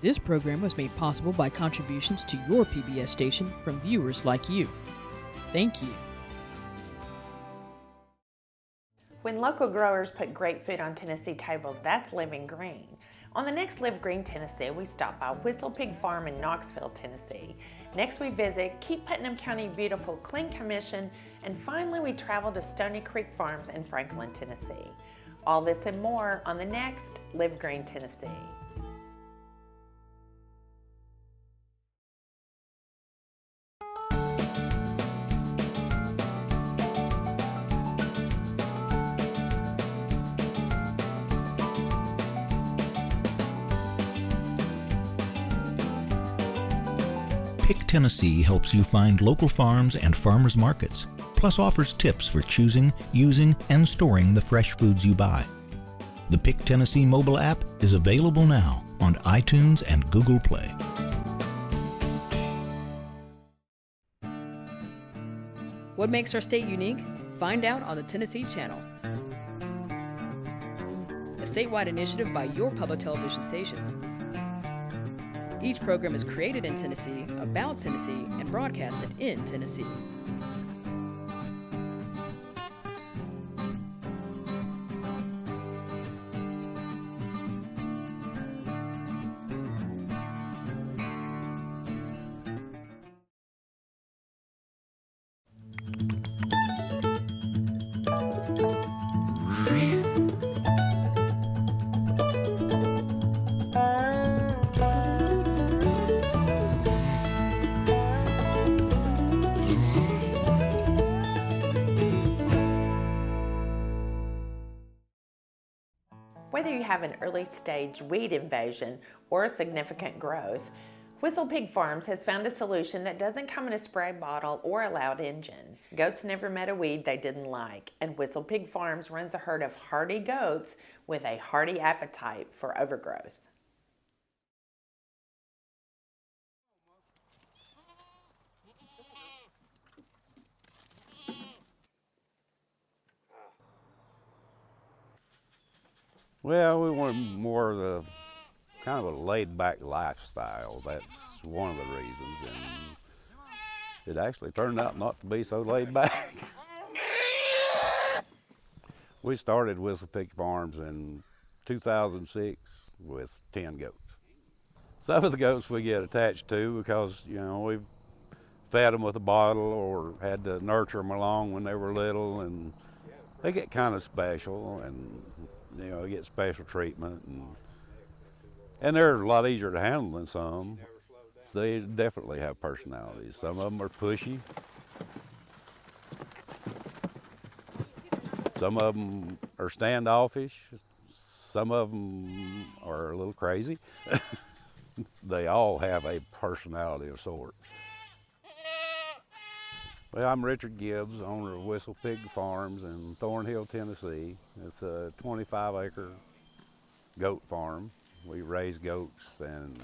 This program was made possible by contributions to your PBS station from viewers like you. Thank you. When local growers put great food on Tennessee tables, that's living green. On the next Live Green Tennessee, we stop by Whistlepig Farm in Knoxville, Tennessee. Next we visit Keep Putnam County Beautiful Clean Commission, and finally we travel to Stoney Creek Farms in Franklin, Tennessee. All this and more on the next Live Green Tennessee. Pick Tennessee helps you find local farms and farmers markets, plus offers tips for choosing, using, and storing the fresh foods you buy. The Pick Tennessee mobile app is available now on iTunes and Google Play. What makes our state unique? Find out on the Tennessee Channel, a statewide initiative by your public television stations. Each program is created in Tennessee, about Tennessee, and broadcasted in Tennessee. Whether you have an early stage weed invasion or a significant growth, Whistlepig Farms has found a solution that doesn't come in a spray bottle or a loud engine. Goats never met a weed they didn't like, and Whistlepig Farms runs a herd of hardy goats with a hearty appetite for overgrowth. Well, we wanted more of the kind of a laid-back lifestyle. That's one of the reasons, and it actually turned out not to be so laid back. We started Whistlepig Farms in 2006 with 10 goats. Some of the goats we get attached to because, you know, we've fed them with a bottle or had to nurture them along when they were little, and they get kind of special, and you know, get special treatment, and they're a lot easier to handle than some. They definitely have personalities. Some of them are pushy. Some of them are standoffish. Some of them are a little crazy. They all have a personality of sorts. Well, I'm Richard Gibbs, owner of Whistlepig Farms in Thornhill, Tennessee. It's a 25-acre goat farm. We raise goats and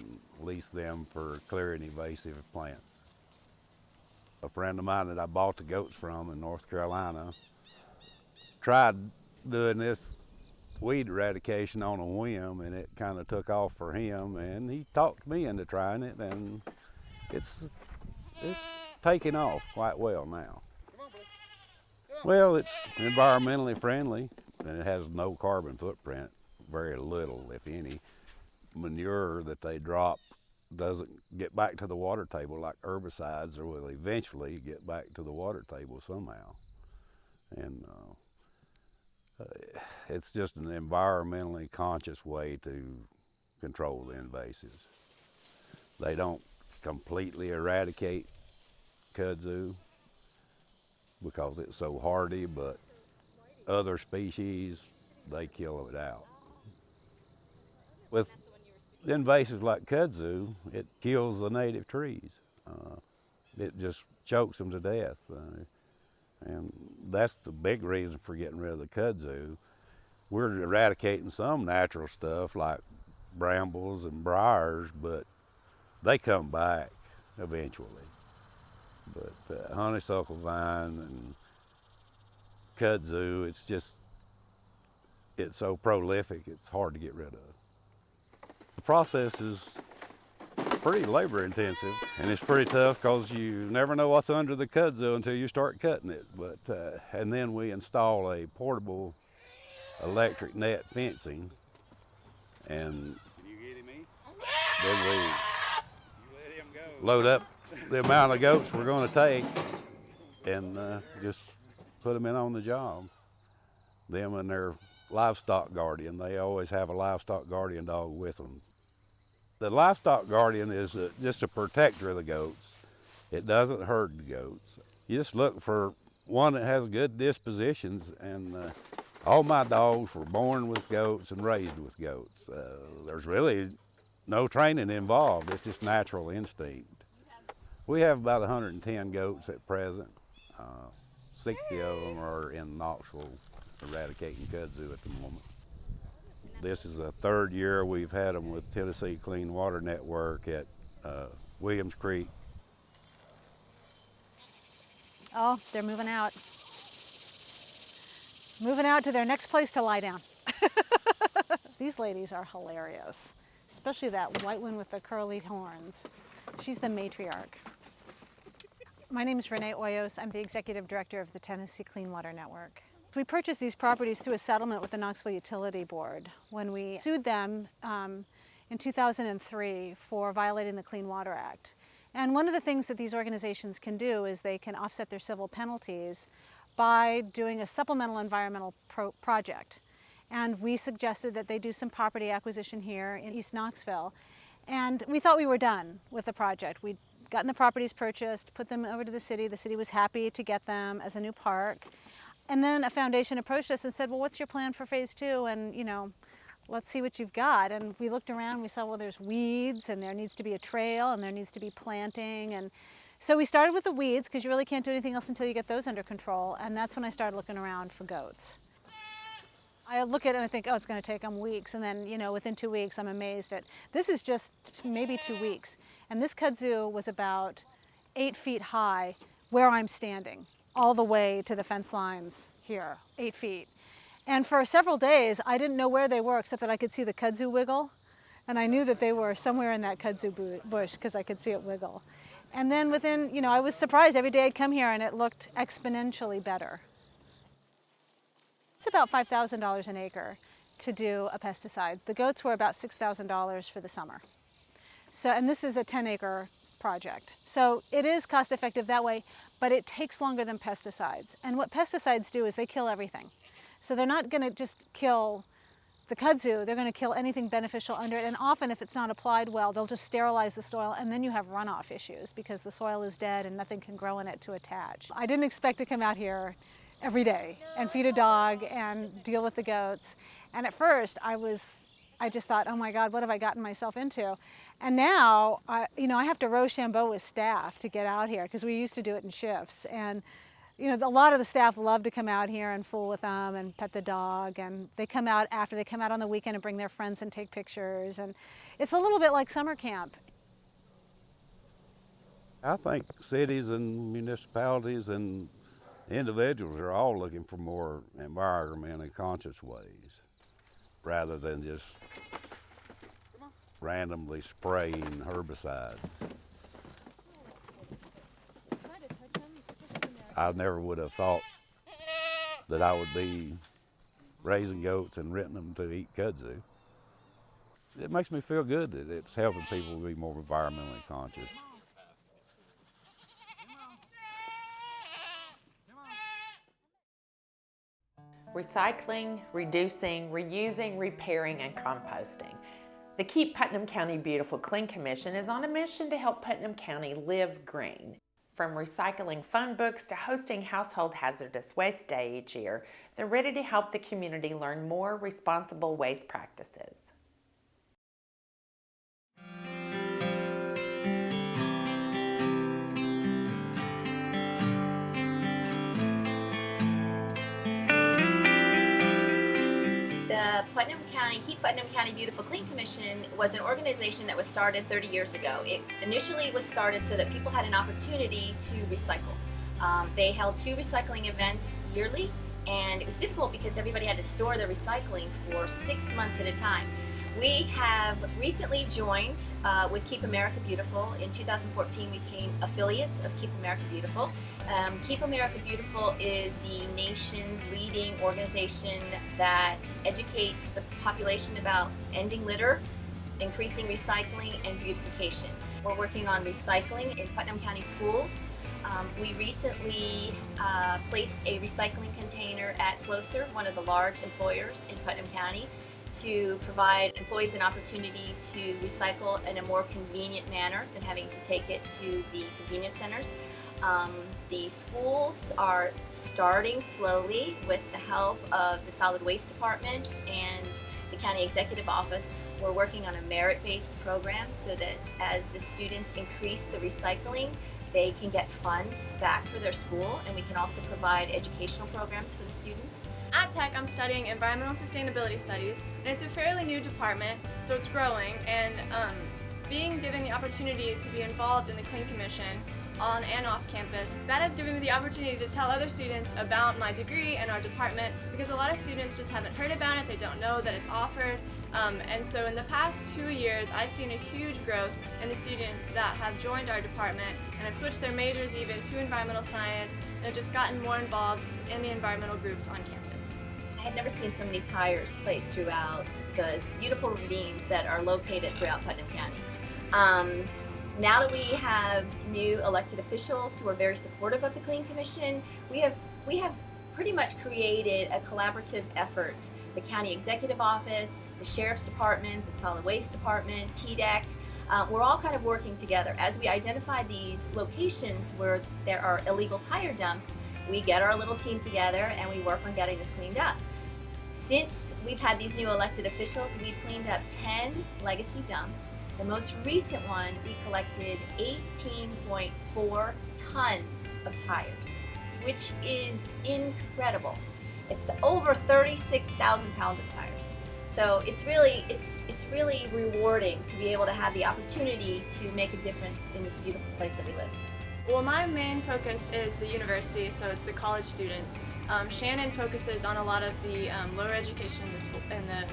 lease them for clearing invasive plants. A friend of mine that I bought the goats from in North Carolina tried doing this weed eradication on a whim, and it kind of took off for him, and he talked me into trying it, and it's taking off quite well now. Well, it's environmentally friendly, and it has no carbon footprint, very little, if any. Manure that they drop doesn't get back to the water table like herbicides, or will eventually get back to the water table somehow. And it's just an environmentally conscious way to control the invasives. They don't completely eradicate kudzu because it's so hardy, but other species, they kill it out. With invasives like kudzu, it kills the native trees. It just chokes them to death. And that's the big reason for getting rid of the kudzu. We're eradicating some natural stuff like brambles and briars, but they come back eventually. But honeysuckle vine and kudzu, it's so prolific, it's hard to get rid of. The process is pretty labor intensive, and it's pretty tough because you never know what's under the kudzu until you start cutting it. But and then we install a portable electric net fencing, and then we load up the amount of goats we're going to take and just put them in on the job. Them and their livestock guardian. They always have a livestock guardian dog with them. The livestock guardian is just a protector of the goats. It doesn't herd the goats. You just look for one that has good dispositions, and all my dogs were born with goats and raised with goats. There's really no training involved. It's just natural instinct. We have about 110 goats at present. 60 of them are in Knoxville eradicating kudzu at the moment. This is the third year we've had them with Tennessee Clean Water Network at Williams Creek. Oh, they're moving out. Moving out to their next place to lie down. These ladies are hilarious, especially that white one with the curly horns. She's the matriarch. My name is Renee Hoyos. I'm the executive director of the Tennessee Clean Water Network. We purchased these properties through a settlement with the Knoxville Utility Board when we sued them in 2003 for violating the Clean Water Act. And one of the things that these organizations can do is they can offset their civil penalties by doing a supplemental environmental project. And we suggested that they do some property acquisition here in East Knoxville. And we thought we were done with the project. We'd gotten the properties purchased, put them over to the city. The city was happy to get them as a new park. And then a foundation approached us and said, well, what's your plan for phase 2? And, you know, let's see what you've got. And we looked around, we saw, well, there's weeds, and there needs to be a trail, and there needs to be planting. And so we started with the weeds, because you really can't do anything else until you get those under control. And that's when I started looking around for goats. I look at it and I think, oh, it's going to take them weeks. And then, you know, within 2 weeks, I'm amazed at, this is just maybe 2 weeks. And this kudzu was about 8 feet high where I'm standing, all the way to the fence lines here, 8 feet. And for several days, I didn't know where they were, except that I could see the kudzu wiggle. And I knew that they were somewhere in that kudzu bush because I could see it wiggle. And then within, you know, I was surprised. Every day I'd come here and it looked exponentially better. It's about $5,000 an acre to do a pesticide. The goats were about $6,000 for the summer. So, and this is a 10-acre project. So it is cost effective that way, but it takes longer than pesticides. And what pesticides do is they kill everything. So they're not going to just kill the kudzu, they're going to kill anything beneficial under it. And often if it's not applied well, they'll just sterilize the soil, and then you have runoff issues because the soil is dead and nothing can grow in it to attach. I didn't expect to come out here every day and feed a dog and deal with the goats. And at first I just thought, oh my God, what have I gotten myself into? And now, you know, I have to Rochambeau with staff to get out here because we used to do it in shifts. And, you know, a lot of the staff love to come out here and fool with them and pet the dog. And they come out after they come out on the weekend and bring their friends and take pictures. And it's a little bit like summer camp. I think cities and municipalities and individuals are all looking for more environmentally conscious ways rather than just randomly spraying herbicides. I never would have thought that I would be raising goats and renting them to eat kudzu. It makes me feel good that it's helping people be more environmentally conscious. Recycling, reducing, reusing, repairing, and composting. The Keep Putnam County Beautiful Clean Commission is on a mission to help Putnam County live green. From recycling phone books to hosting Household Hazardous Waste Day each year, they're ready to help the community learn more responsible waste practices. The Keep Putnam County Beautiful Clean Commission was an organization that was started 30 years ago. It initially was started so that people had an opportunity to recycle. They held 2 recycling events yearly, and it was difficult because everybody had to store their recycling for 6 months at a time. We have recently joined with Keep America Beautiful. In 2014, we became affiliates of Keep America Beautiful. Keep America Beautiful is the nation's leading organization that educates the population about ending litter, increasing recycling, and beautification. We're working on recycling in Putnam County schools. We recently placed a recycling container at Flowser, one of the large employers in Putnam County, to provide employees an opportunity to recycle in a more convenient manner than having to take it to the convenience centers. The schools are starting slowly with the help of the Solid Waste Department and the County Executive Office. We're working on a merit-based program so that as the students increase the recycling, they can get funds back for their school, and we can also provide educational programs for the students. At Tech, I'm studying Environmental and Sustainability Studies, and it's a fairly new department, so it's growing, and being given the opportunity to be involved in the Clean Commission on and off campus, that has given me the opportunity to tell other students about my degree and our department, because a lot of students just haven't heard about it, they don't know that it's offered. And so in the past 2 years, I've seen a huge growth in the students that have joined our department and have switched their majors even to environmental science and have just gotten more involved in the environmental groups on campus. I had never seen so many tires placed throughout those beautiful ravines that are located throughout Putnam County. Now that we have new elected officials who are very supportive of the Clean Commission, we have pretty much created a collaborative effort. The County Executive Office, the Sheriff's Department, the Solid Waste Department, TDEC, we're all kind of working together. As we identify these locations where there are illegal tire dumps, we get our little team together and we work on getting this cleaned up. Since we've had these new elected officials, we've cleaned up 10 legacy dumps. The most recent one, we collected 18.4 tons of tires, which is incredible. It's over 36,000 pounds of tires. So it's really rewarding to be able to have the opportunity to make a difference in this beautiful place that we live. Well, my main focus is the university, so it's the college students. Shannon focuses on a lot of the lower education in the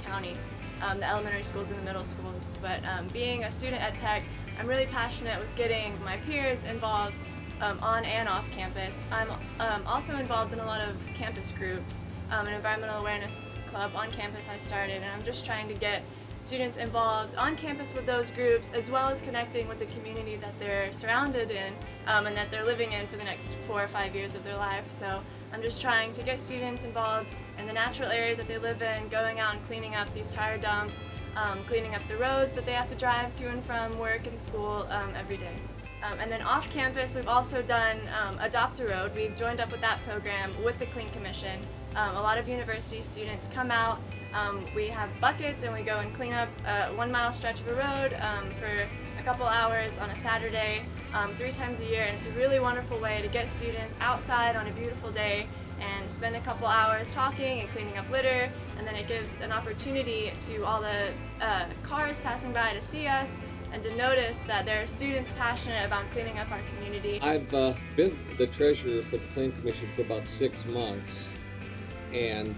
county, the elementary schools and the middle schools. But being a student at Tech, I'm really passionate with getting my peers involved on and off campus. I'm also involved in a lot of campus groups. An environmental awareness club on campus I started, and I'm just trying to get students involved on campus with those groups, as well as connecting with the community that they're surrounded in and that they're living in for the next 4 or 5 years of their life. So I'm just trying to get students involved in the natural areas that they live in, going out and cleaning up these tire dumps, cleaning up the roads that they have to drive to and from work and school every day. And then off campus, we've also done Adopt a Road. We've joined up with that program with the Clean Commission. A lot of university students come out. We have buckets and we go and clean up a 1 mile stretch of a road for a couple hours on a Saturday, 3 times a year. And it's a really wonderful way to get students outside on a beautiful day and spend a couple hours talking and cleaning up litter. And then it gives an opportunity to all the cars passing by to see us and to notice that there are students passionate about cleaning up our community. I've been the treasurer for the Clean Commission for about 6 months, and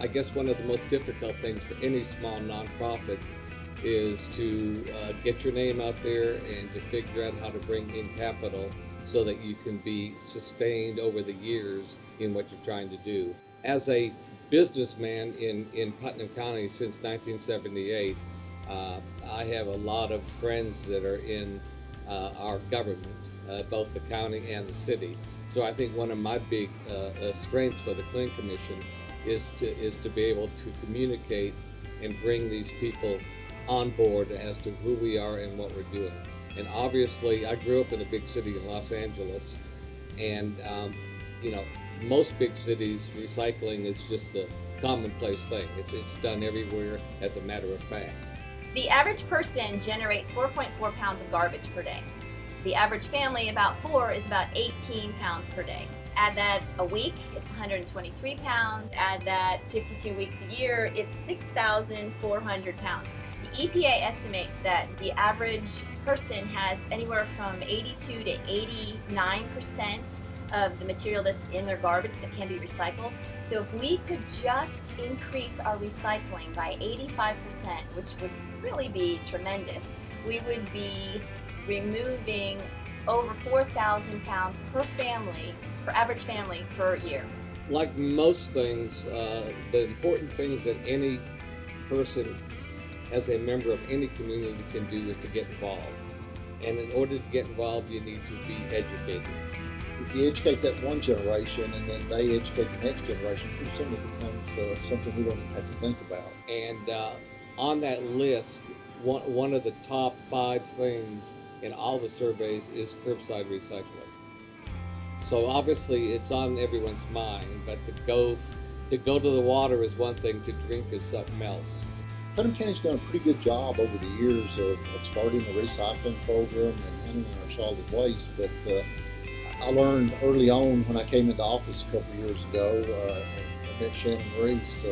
I guess one of the most difficult things for any small nonprofit is to get your name out there and to figure out how to bring in capital so that you can be sustained over the years in what you're trying to do. As a businessman in Putnam County since 1978, I have a lot of friends that are in our government, both the county and the city. So I think one of my big strengths for the Clean Commission is to be able to communicate and bring these people on board as to who we are and what we're doing. And obviously, I grew up in a big city in Los Angeles, and most big cities, recycling is just a commonplace thing. It's done everywhere as a matter of fact. The average person generates 4.4 pounds of garbage per day. The average family, about 4, is about 18 pounds per day. Add that a week, it's 123 pounds. Add that 52 weeks a year, it's 6,400 pounds. The EPA estimates that the average person has anywhere from 82 to 89% of the material that's in their garbage that can be recycled. So if we could just increase our recycling by 85%, which would really be tremendous, we would be removing over 4,000 pounds per family, per average family per year. Like most things, the important things that any person as a member of any community can do is to get involved. And in order to get involved, you need to be educated. If you educate that one generation and then they educate the next generation, pretty soon it becomes something we don't even have to think about. And on that list, one of the top 5 things in all the surveys is curbside recycling. So obviously it's on everyone's mind, but to go to the water is one thing, to drink is something else. Putnam County's done a pretty good job over the years of starting a recycling program and handling our solid waste, but I learned early on when I came into office a couple of years ago, and met Shannon Reese,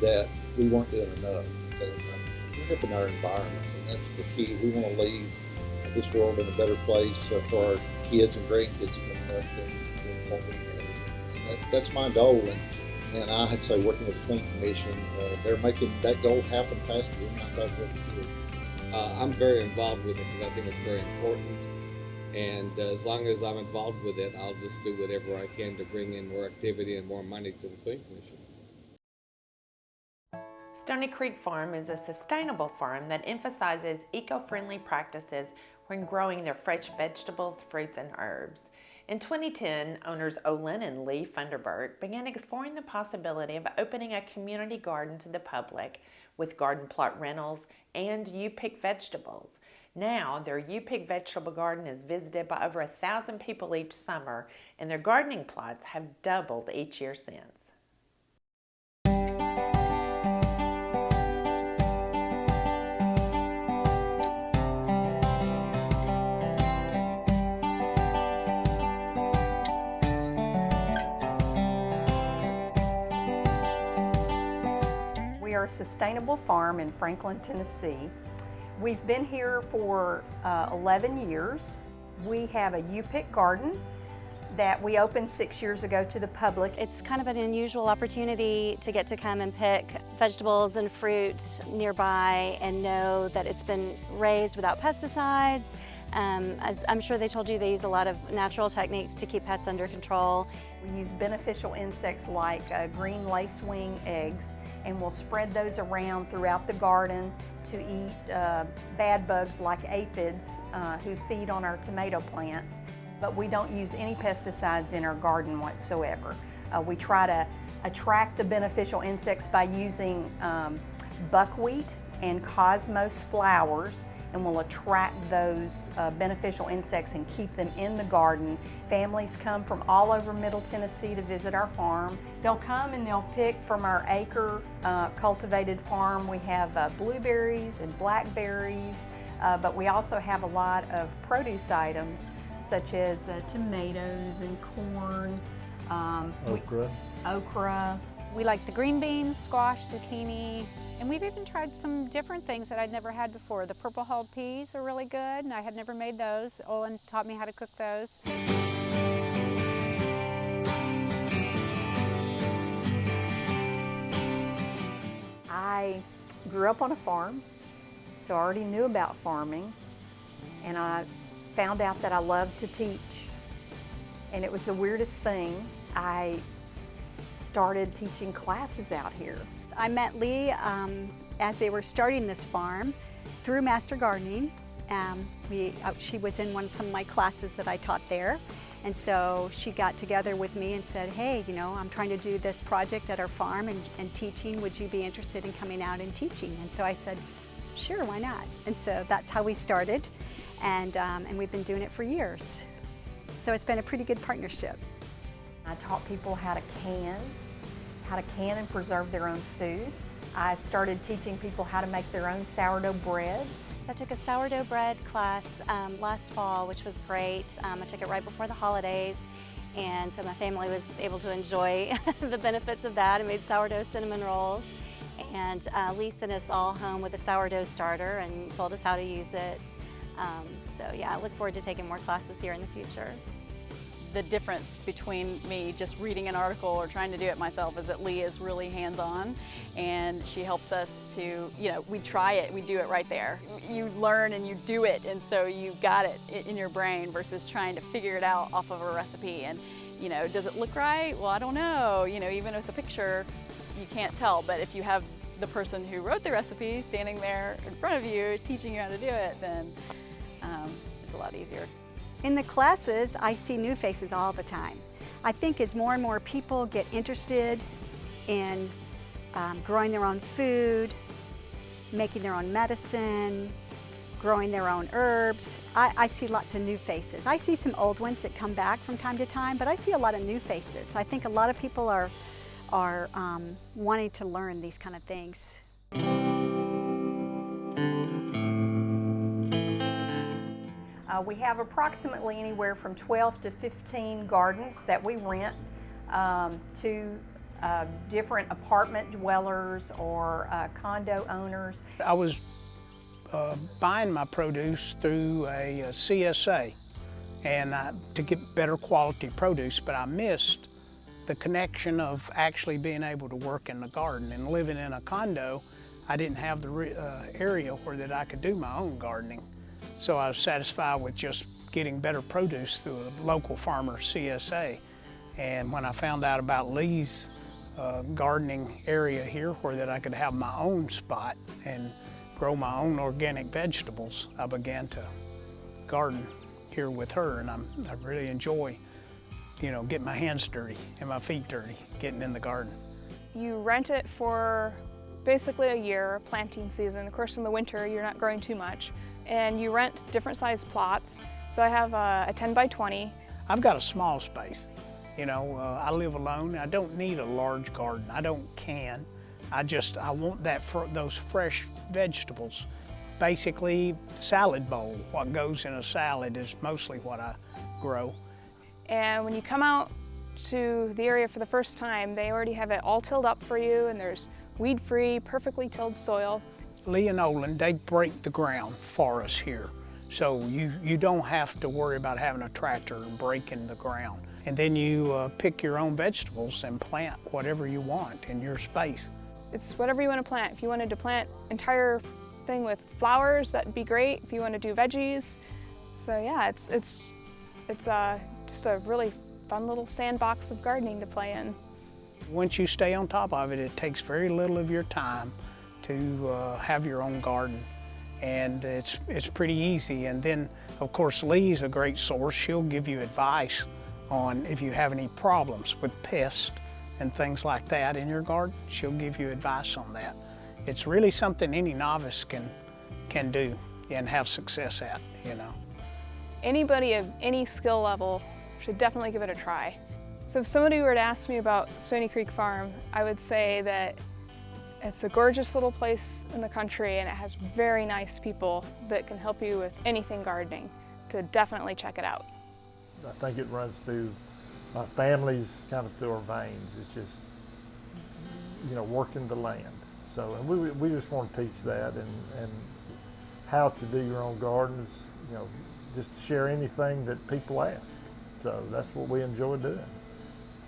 that we weren't doing enough. So, we're helping our environment, and that's the key. We want to leave this world in a better place for our kids and grandkids coming up than what we had. And that's my goal. And I have to say, working with the Clean Commission, they're making that goal happen faster than I thought they could. I'm very involved with it because I think it's very important. And as long as I'm involved with it, I'll just do whatever I can to bring in more activity and more money to the Clean Commission. Stoney Creek Farm is a sustainable farm that emphasizes eco-friendly practices when growing their fresh vegetables, fruits, and herbs. In 2010, owners Olin and Lee Funderburg began exploring the possibility of opening a community garden to the public with garden plot rentals and You Pick Vegetables. Now, their You Pick Vegetable Garden is visited by over 1,000 people each summer, and their gardening plots have doubled each year since. We are a sustainable farm in Franklin, Tennessee. We've been here for 11 years. We have a You Pick garden that we opened 6 years ago to the public. It's kind of an unusual opportunity to get to come and pick vegetables and fruit nearby and know that it's been raised without pesticides. As I'm sure they told you, they use a lot of natural techniques to keep pests under control. We use beneficial insects like green lacewing eggs, and we'll spread those around throughout the garden to eat bad bugs like aphids who feed on our tomato plants. But we don't use any pesticides in our garden whatsoever. We try to attract the beneficial insects by using buckwheat and cosmos flowers, and we'll attract those beneficial insects and keep them in the garden. Families come from all over Middle Tennessee to visit our farm. They'll come and they'll pick from our acre cultivated farm. We have blueberries and blackberries, but we also have a lot of produce items such as tomatoes and corn, okra. We like the green beans, squash, zucchini, and we've even tried some different things that I'd never had before. The purple hulled peas are really good, and I had never made those. Olin taught me how to cook those. I grew up on a farm, so I already knew about farming, and I found out that I loved to teach. And it was the weirdest thing. I started teaching classes out here. I met Lee as they were starting this farm through Master Gardening. She was in some of my classes that I taught there. And so she got together with me and said, hey, I'm trying to do this project at our farm and teaching. Would you be interested in coming out and teaching? And so I said, sure, why not? And so that's how we started. And we've been doing it for years. So it's been a pretty good partnership. I taught people how to can and preserve their own food. I started teaching people how to make their own sourdough bread. I took a sourdough bread class last fall, which was great. I took it right before the holidays, and so my family was able to enjoy the benefits of that. I made sourdough cinnamon rolls, and Lee sent us all home with a sourdough starter and told us how to use it. So yeah, I look forward to taking more classes here in the future. the difference between me just reading an article or trying to do it myself is that Lee is really hands-on, and she helps us to, we try it, we do it right there. You learn and you do it, and so you got it in your brain versus trying to figure it out off of a recipe. And does it look right? Well, I don't know. Even with a picture, you can't tell, but if you have the person who wrote the recipe standing there in front of you teaching you how to do it, then it's a lot easier. In the classes, I see new faces all the time. I think as more and more people get interested in growing their own food, making their own medicine, growing their own herbs, I see lots of new faces. I see some old ones that come back from time to time, but I see a lot of new faces. I think a lot of people are wanting to learn these kind of things. We have approximately anywhere from 12 to 15 gardens that we rent to different apartment dwellers or condo owners. I was buying my produce through a CSA and to get better quality produce, but I missed the connection of actually being able to work in the garden. And living in a condo, I didn't have the area where that I could do my own gardening. So I was satisfied with just getting better produce through a local farmer CSA. And when I found out about Lee's gardening area here where that I could have my own spot and grow my own organic vegetables, I began to garden here with her, and I really enjoy, getting my hands dirty and my feet dirty, getting in the garden. You rent it for basically a year, planting season. Of course, in the winter, you're not growing too much. And you rent different size plots. So I have a 10 by 20. I've got a small space. I live alone. I don't need a large garden. I don't can. I want those fresh vegetables. Basically, salad bowl. What goes in a salad is mostly what I grow. And when you come out to the area for the first time, they already have it all tilled up for you, and there's weed-free, perfectly tilled soil. Lee and Olin, they break the ground for us here. So you don't have to worry about having a tractor and breaking the ground. And then you pick your own vegetables and plant whatever you want in your space. It's whatever you want to plant. If you wanted to plant entire thing with flowers, that'd be great. If you want to do veggies. So yeah, it's just a really fun little sandbox of gardening to play in. Once you stay on top of it, it takes very little of your time to have your own garden, and it's pretty easy. And then, of course, Lee's a great source. She'll give you advice on if you have any problems with pests and things like that in your garden. She'll give you advice on that. It's really something any novice can do and have success at, Anybody of any skill level should definitely give it a try. So if somebody were to ask me about Stoney Creek Farm, I would say that it's a gorgeous little place in the country, and it has very nice people that can help you with anything gardening. To definitely check it out. I think it runs through my family's kind of through our veins. It's just, working the land. So, and we just want to teach that and how to do your own gardens, just share anything that people ask. So that's what we enjoy doing.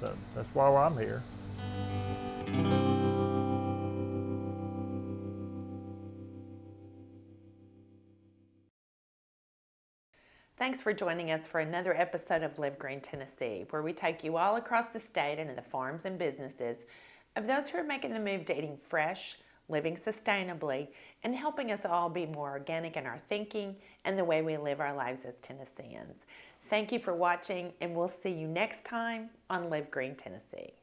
So that's why I'm here. Thanks for joining us for another episode of Live Green Tennessee, where we take you all across the state and to the farms and businesses of those who are making the move to eating fresh, living sustainably, and helping us all be more organic in our thinking and the way we live our lives as Tennesseans. Thank you for watching, and we'll see you next time on Live Green Tennessee.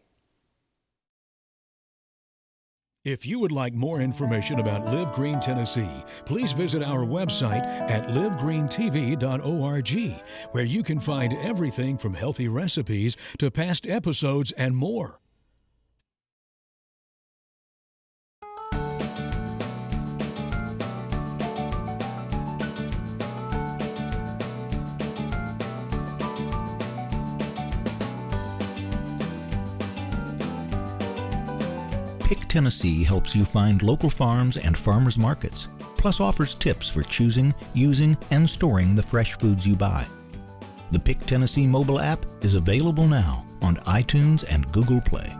If you would like more information about Live Green Tennessee, please visit our website at livegreentv.org, where you can find everything from healthy recipes to past episodes and more. Pick Tennessee helps you find local farms and farmers markets, plus offers tips for choosing, using, and storing the fresh foods you buy. The Pick Tennessee mobile app is available now on iTunes and Google Play.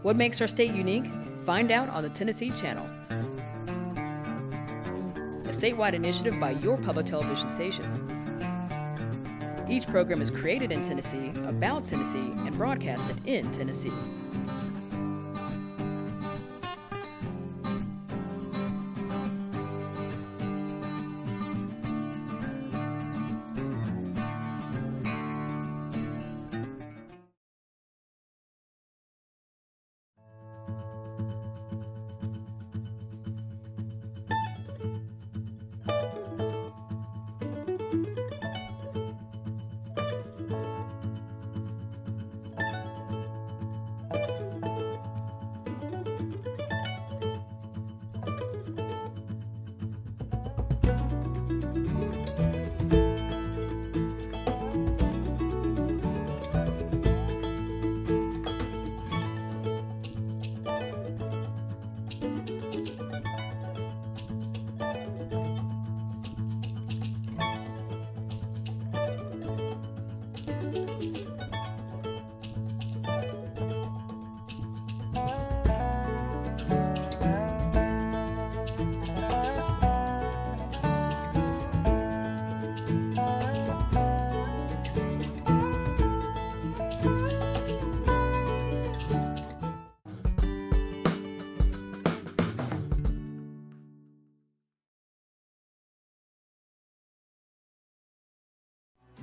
What makes our state unique? Find out on the Tennessee Channel, a statewide initiative by your public television stations. Each program is created in Tennessee, about Tennessee, and broadcasted in Tennessee.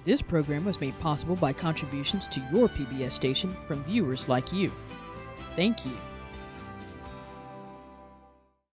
This program was made possible by contributions to your PBS station from viewers like you. Thank you.